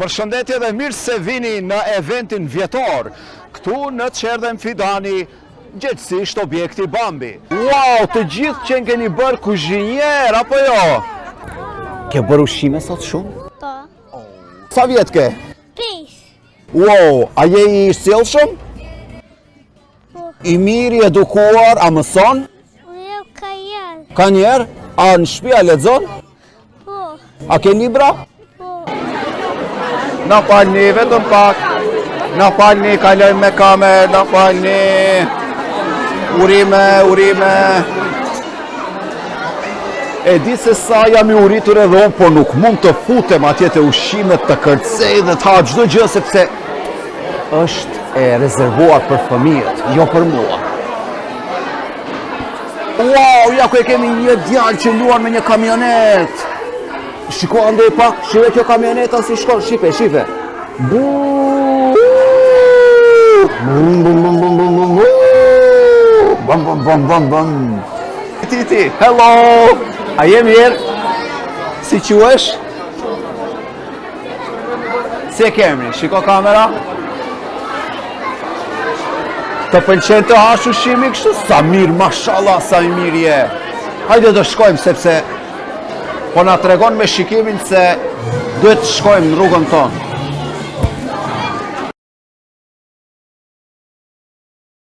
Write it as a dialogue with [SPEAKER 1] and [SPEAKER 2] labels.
[SPEAKER 1] Përshëndetje dhe mirë se vini në eventin vjetor, këtu në Qerdhen Fidani, gjithësisht objekti Bambi. Wow, të gjithë që keni bërë kuzhinjer, apo jo? Ke bërë ushqime sot shumë?
[SPEAKER 2] Po.
[SPEAKER 1] Sa vjetë ke?
[SPEAKER 2] 5.
[SPEAKER 1] Wow, a je i sjellshëm?
[SPEAKER 2] Po.
[SPEAKER 1] I mirë, i edukuar, a mëson?
[SPEAKER 2] Jo ka janë.
[SPEAKER 1] Ka njerë? A në shtëpi a lexon?
[SPEAKER 2] Po.
[SPEAKER 1] A ke libra?
[SPEAKER 2] Po.
[SPEAKER 1] Na falni, vetëm pak. Na falni, kaloj me kamerë, na falni. Urime. E di se sa jam i uritur edhe unë, por nuk mund të futem atje te ushqimet, të kërcej dhe të ha çdo gjë sepse është e rezervuar për fëmijët, jo për mua. Wow, ja ku e kemi një djalë që luan me një kamionet. Shiko andej pak, shive kjo kamioneta si shkon, shipe. Bum. Ti, hello! A je mirë? Si quhesh? Si e kemi? Shiko kamera? Të pëlqen të hash ushqimi kështu? Sa mirë, mashallah, sa mirë je. Hajde të shkojmë sepse po na tregon me shikimin se duhet të shkojmë në rrugën tonë.